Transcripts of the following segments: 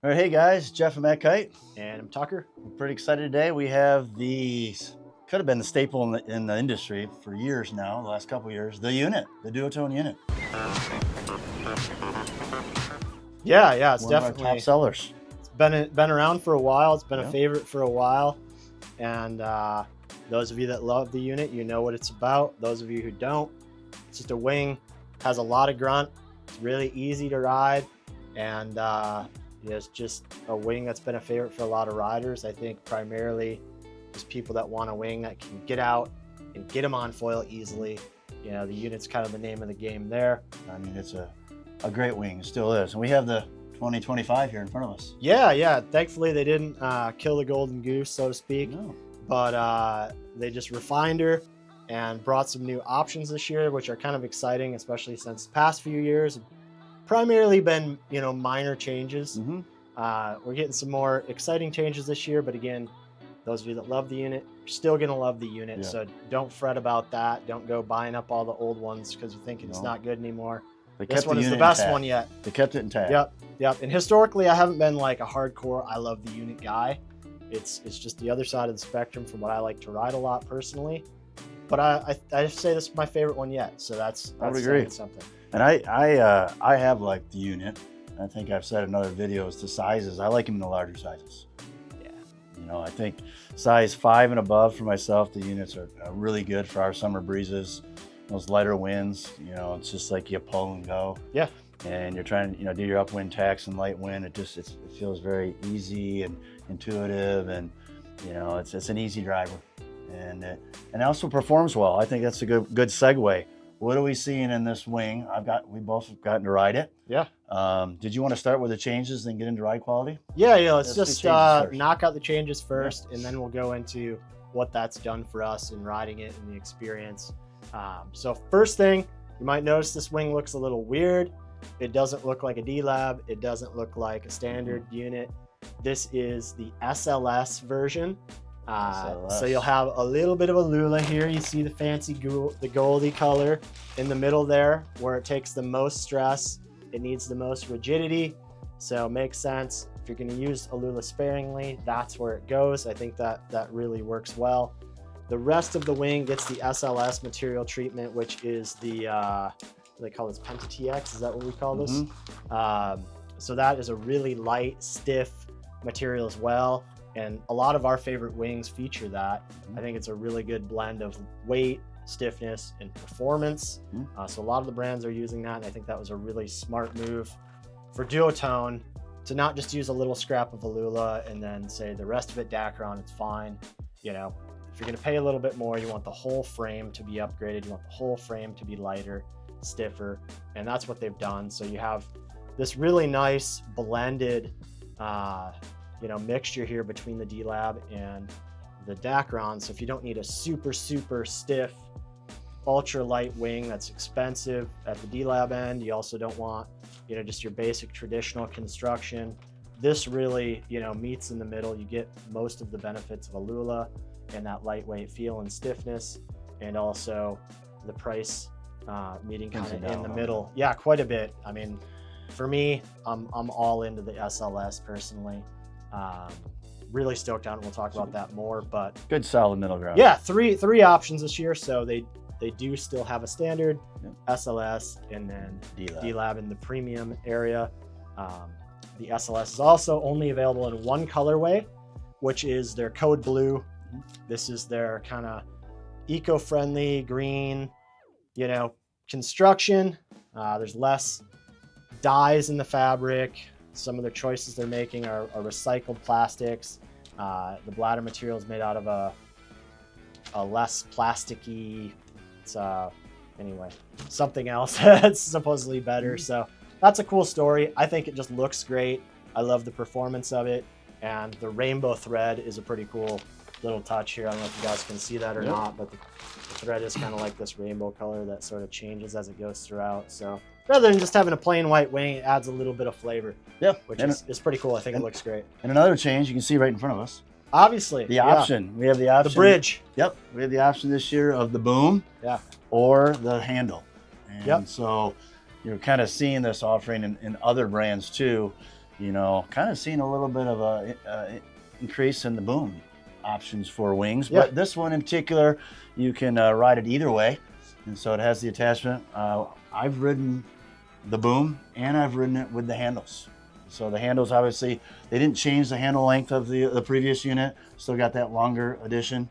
All right, hey guys, Jeff and Matt Kite. And I'm Tucker. We're pretty excited today. We have could have been the staple in the industry for years now, the last couple of years, the unit, the Duotone Unit. Yeah, it's One of definitely our top sellers. It's been around for a while. It's been Yeah. a favorite for a while. And those of you that love the unit, you know what it's about. Those of you who don't, it's just a wing, has a lot of grunt. It's really easy to ride, and it's just a wing that's been a favorite for a lot of riders. I think primarily just people that want a wing that can get out and get them on foil easily. You know, the unit's kind of the name of the game there. I mean, it's a great wing, it still is. And we have the 2025 here in front of us. Yeah. Thankfully, they didn't kill the golden goose, so to speak. No. But they just refined her and brought some new options this year, which are kind of exciting, especially since the past few years have primarily been, minor changes. Mm-hmm. We're getting some more exciting changes this year, but again, those of you that love the unit, you're still gonna love the unit. Yeah. So don't fret about that. Don't go buying up all the old ones because you think it's not good anymore. This one is the best one yet. They kept it intact. Yep. And historically, I haven't been like a hardcore I love the unit guy. It's just the other side of the spectrum from what I like to ride a lot personally. But I say this is my favorite one yet. So that's I would agree. saying something. And I have liked the unit. I think I've said in other videos, the sizes, I like them in the larger sizes. Yeah. I think size 5 and above for myself, the units are really good for our summer breezes, those lighter winds. It's just like you pull and go. Yeah. And you're trying to, do your upwind tacks and light wind. It feels very easy and intuitive, and it's an easy driver, and it also performs well. I think that's a good segue. What are we seeing in this wing? We both have gotten to ride it. Yeah. Did you want to start with the changes and get into ride quality? Yeah. Let's just first. knock out the changes first, and then we'll go into what that's done for us in riding it and the experience. So first thing, you might notice this wing looks a little weird. It doesn't look like a D-Lab. It doesn't look like a standard unit. This is the SLS version. So you'll have a little bit of Aluula here. You see the fancy the goldy color in the middle there, where it takes the most stress. It needs the most rigidity. So it makes sense. If you're going to use Aluula sparingly, that's where it goes. I think that really works well. The rest of the wing gets the SLS material treatment, which is the they call this Penta TX. Is that what we call this? Mm-hmm. So that is a really light, stiff material as well. And a lot of our favorite wings feature that. Mm-hmm. I think it's a really good blend of weight, stiffness, and performance. Mm-hmm. So a lot of the brands are using that. And I think that was a really smart move for Duotone to not just use a little scrap of Aluula and then say the rest of it Dacron, it's fine. If you're going to pay a little bit more, you want the whole frame to be upgraded. You want the whole frame to be lighter, stiffer, and that's what they've done. So you have this really nice blended mixture here between the D-Lab and the Dacron. So if you don't need a super stiff ultra light wing that's expensive at the D-Lab end, you also don't want just your basic traditional construction. This really meets in the middle. You get most of the benefits of Aluula and that lightweight feel and stiffness, and also the price meeting kind of in the middle. Yeah, quite a bit. I mean, for me, I'm all into the SLS personally. Really stoked on it. We'll talk about that more, but good solid middle ground. Yeah, three options this year. So they do still have a standard, SLS, and then D-Lab in the premium area. The SLS is also only available in one colorway, which is their Code Blue. This is their kind of eco-friendly green, construction. There's less dyes in the fabric. Some of the choices they're making are recycled plastics. The bladder material is made out of a less plasticky, something else that's supposedly better. So that's a cool story. I think it just looks great. I love the performance of it. And the rainbow thread is a pretty cool little touch here. I don't know if you guys can see that or not, but the thread is kind of like this rainbow color that sort of changes as it goes throughout. So rather than just having a plain white wing, it adds a little bit of flavor, which is pretty cool. I think it looks great. And another change you can see right in front of us. Obviously. The option. We have the option. The bridge. Yep. We have the option this year of the boom or the handle. And so you're kind of seeing this offering in other brands too. you know, kind of seeing a little bit of a increase in the boom options for wings. Yeah. But this one in particular, you can ride it either way. And so it has the attachment. I've ridden the boom and I've ridden it with the handles. So the handles, obviously, they didn't change the handle length of the previous unit. Still got that longer addition.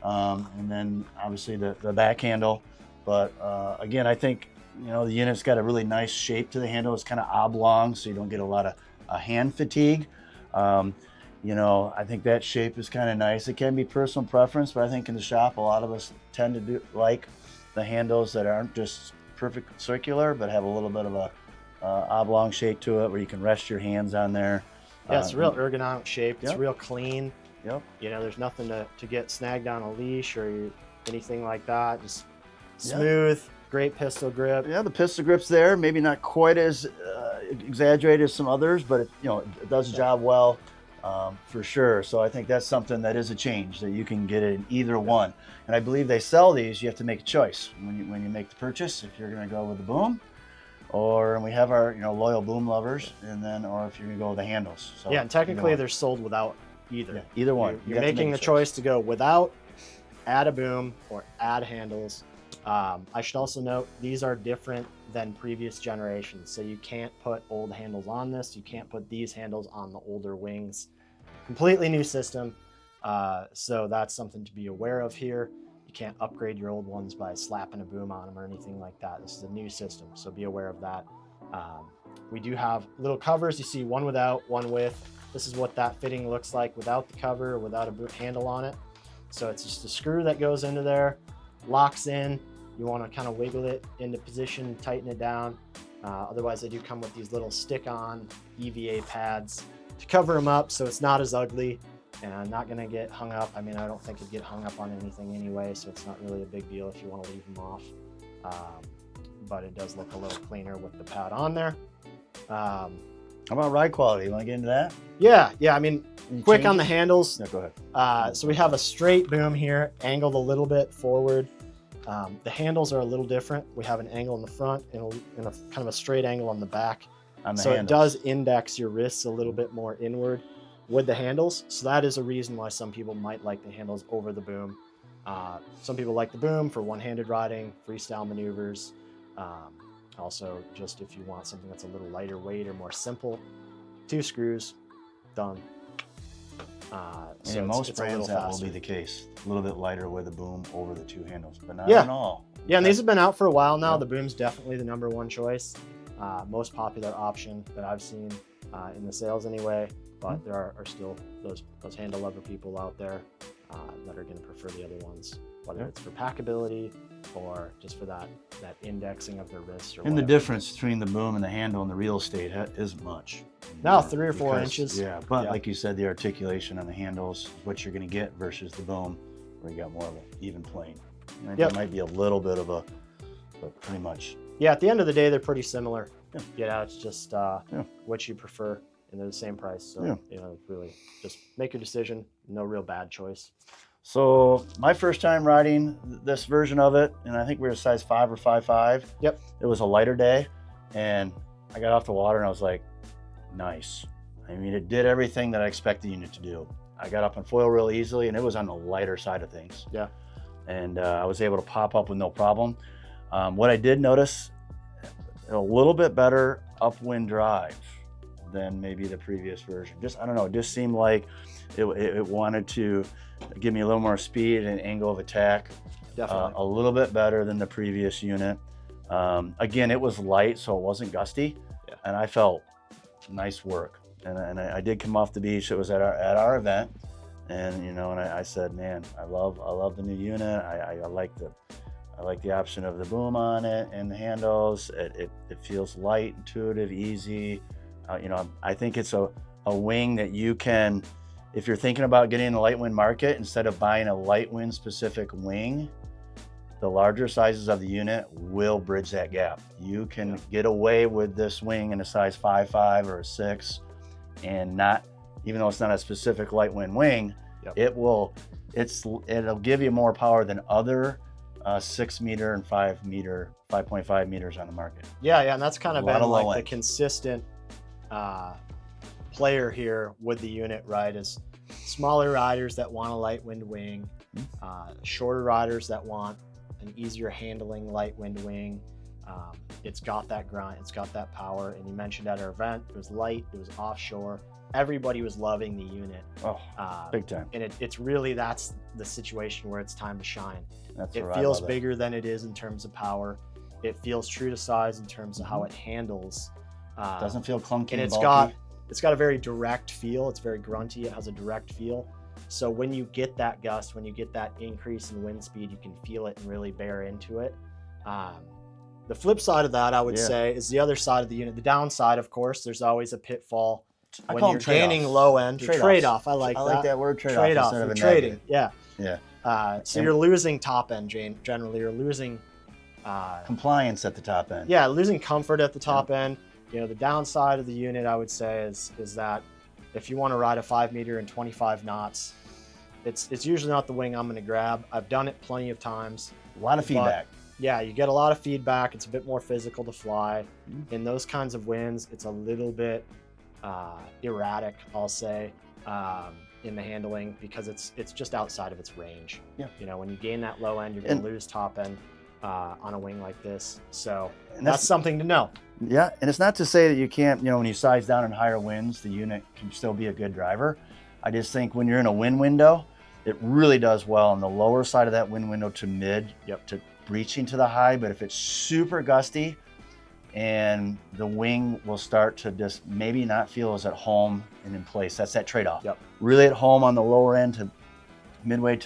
And then obviously the back handle. But again, I think, you know, the unit's got a really nice shape to the handle. It's kind of oblong, so you don't get a lot of hand fatigue. You know, I think that shape is kind of nice. It can be personal preference, but I think in the shop, a lot of us tend to like the handles that aren't just perfect circular, but have a little bit of a oblong shape to it where you can rest your hands on there. Yeah, it's a real ergonomic shape. It's Yep. real clean. Yep. You know, there's nothing to get snagged on a leash or anything like that. Just smooth, great pistol grip. Yeah, the pistol grip's there. Maybe not quite as exaggerated as some others, but you know, it does the job well for sure. So I think that's something that is a change, that you can get it in either one. And I believe they sell these. You have to make a choice when you make the purchase, if you're going to go with the boom, or and we have our, you know, loyal boom lovers, and then or if you're going to go with the handles. So Yeah, and technically they're sold without either. Yeah, either one. You're You have to making the make a choice to go without, add a boom, or add handles. I should also note these are different than previous generations. So you can't put old handles on this. You can't put these handles on the older wings. Completely new system. So that's something to be aware of here. You can't upgrade your old ones by slapping a boom on them or anything like that. This is a new system, so be aware of that. We do have little covers. You see one without, one with. This is what that fitting looks like without the cover, without a boot handle on it. So it's just a screw that goes into there, locks in. You want to kind of wiggle it into position, tighten it down. Otherwise, they do come with these little stick-on EVA pads to cover them up so it's not as ugly and not going to get hung up. I mean, I don't think it'd get hung up on anything anyway, so it's not really a big deal if you want to leave them off. But it does look a little cleaner with the pad on there. How about ride quality? You want to get into that? Yeah. I mean, quick on the changes? handles. No, go ahead. So we have a straight boom here, angled a little bit forward. The handles are a little different. We have an angle in the front and a kind of a straight angle on the back. On the So handles. it does index your wrists a little bit more inward with the handles. So that is a reason why some people might like the handles over the boom. Some people like the boom for one-handed riding, freestyle maneuvers. Also, just if you want something that's a little lighter weight or more simple, 2 screws, done. And in most brands that will be the case. A little bit lighter with a boom over the 2 handles, but not in all. Yeah, and these have been out for a while now. The boom's definitely the #1 choice. Most popular option that I've seen in the sales anyway, but there are still those handle lover people out there that are going to prefer the other ones, whether it's for packability or just for that indexing of their wrist. Or And the difference between the boom and the handle and the real estate isn't much. Now 3 or 4 inches. Yeah, but like you said, the articulation on the handles, what you're going to get versus the boom, where you got more of an even plane. There might be a little bit of but pretty much. Yeah, at the end of the day, they're pretty similar. Yeah. You know, it's just what you prefer, and they're the same price. So, you know, really just make your decision. No real bad choice. So my first time riding this version of it, and I think we were a size 5 or 5.5. Yep. It was a lighter day, and I got off the water and I was like, nice. I mean, it did everything that I expected the unit to do. I got up on foil real easily, and it was on the lighter side of things. Yeah. And I was able to pop up with no problem. What I did notice, a little bit better upwind drive than maybe the previous version. I don't know, it just seemed like it wanted to give me a little more speed and angle of attack. Definitely. A little bit better than the previous unit. Again, it was light, so it wasn't gusty, and I felt nice work. And I did come off the beach. It was at our event, and you know, and I said, man, I love the new unit. I like the option of the boom on it and the handles. It feels light, intuitive, easy. You know, I think it's a wing that you can, if you're thinking about getting in the light wind market, instead of buying a light wind specific wing, the larger sizes of the unit will bridge that gap. You can get away with this wing in a size 5.5 or a 6, and not, even though it's not a specific light wind wing, it'll give you more power than other 6 meter and 5.5 meters on the market. Yeah, and that's kind of been like the consistent player here with the unit, right, is smaller riders that want a light wind wing, shorter riders that want an easier handling light wind wing. It's got that grunt, it's got that power. And you mentioned at our event, it was light, it was offshore. Everybody was loving the unit. Oh, big time. And it's really, that's the situation where it's time to shine. That's It feels bigger than it is in terms of power. It feels true to size in terms of how it handles. Doesn't feel clunky and bulky. It's got a very direct feel. It's very grunty. It has a direct feel. So when you get that gust, when you get that increase in wind speed, you can feel it and really bear into it. The flip side of that, I would say, is the other side of the unit. The downside, of course, there's always a pitfall when you're gaining low end. Trade-off. I like that word trade-off. Trade-off. Instead of a Trading. negative. Yeah. So you're losing top end generally. You're losing compliance at the top end. Yeah, losing comfort at the top end. You know, the downside of the unit, I would say, is that if you want to ride a 5 meter and 25 knots, it's usually not the wing I'm going to grab. I've done it plenty of times. A lot of feedback. Yeah, you get a lot of feedback. It's a bit more physical to fly. In those kinds of winds, it's a little bit erratic, I'll say, in the handling, because it's just outside of its range. Yeah. You know, when you gain that low end, you're going to lose top end on a wing like this. So that's something to know. Yeah, and it's not to say that you can't, when you size down in higher winds, the unit can still be a good driver. I just think when you're in a wind window, it really does well on the lower side of that wind window to mid, to breaching to the high. But if it's super gusty, and the wing will start to just maybe not feel as at home and in place. That's that trade-off. Really at home on the lower end to midway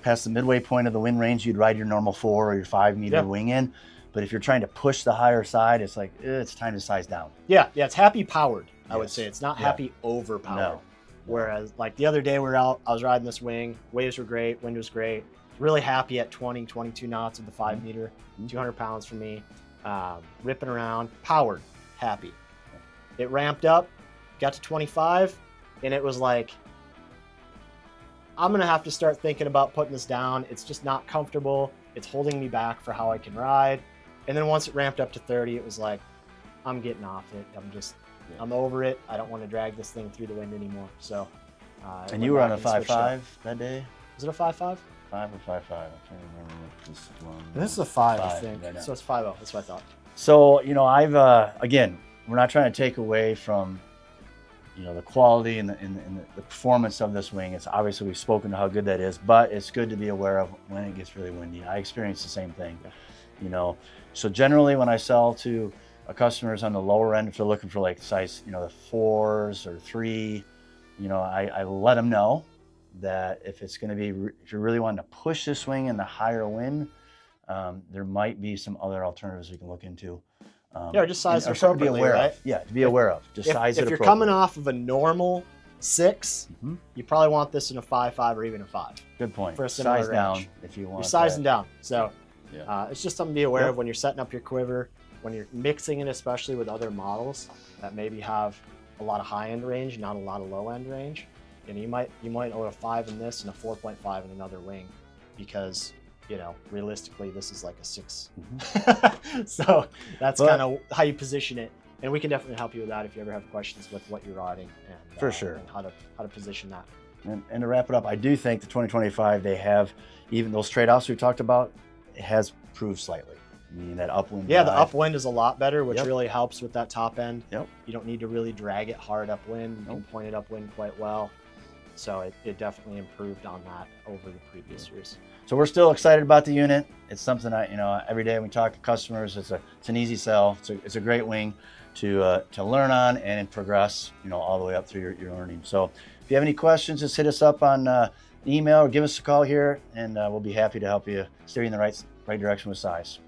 past the midway point of the wind range, you'd ride your normal 4 or your 5 meter wing in. But if you're trying to push the higher side, it's like, it's time to size down. Yeah, it's happy powered, I would say. It's not happy overpowered. No. Whereas like the other day we were out, I was riding this wing, waves were great, wind was great. Really happy at 20, 22 knots with the 5 meter, 200 pounds for me. Ripping around, powered, happy. It ramped up, got to 25, and it was like, I'm gonna have to start thinking about putting this down. It's just not comfortable. It's holding me back for how I can ride. And then once it ramped up to 30, it was like, I'm getting off it. I'm over it. I don't want to drag this thing through the wind anymore. So. And you were on a 5.5 that day? Was it a 5.5? 5 or 5.5? I can't remember what this one. This is a 5, I think. Right, so it's 5.0. That's what I thought. So, I've, again, we're not trying to take away from, the quality and the performance of this wing. It's obviously, we've spoken to how good that is, but it's good to be aware of when it gets really windy. I experience the same thing, So generally when I sell to customers on the lower end, if they're looking for like size, the 4s or 3, I let them know that if it's going to be, if you're really wanting to push this wing in the higher wind, there might be some other alternatives we can look into. Or just size it appropriately, right? Yeah, to be aware of. Just size it appropriately. If you're coming off of a normal 6, you probably want this in a 5.5 or even a 5. Good point. For a similar size range. Down if you want. You're sizing down. So it's just something to be aware of when you're setting up your quiver, when you're mixing it, especially with other models that maybe have a lot of high-end range, not a lot of low-end range. And you might own a 5 in this and a 4.5 in another wing, because realistically this is like a 6. So that's kind of how you position it, and we can definitely help you with that if you ever have questions with what you're riding and for sure, and how to position that. And to wrap it up, I do think the 2025, they have, even those trade-offs we talked about, it has improved slightly. Meaning that upwind. Yeah, the upwind is a lot better, which really helps with that top end. You don't need to really drag it hard upwind. You can point it upwind quite well. So it definitely improved on that over the previous years. So we're still excited about the unit. It's something that, every day we talk to customers, it's an easy sell. It's a great wing to learn on and progress, all the way up through your learning. So if you have any questions, just hit us up on email or give us a call here, and we'll be happy to help you steer you in the right direction with size.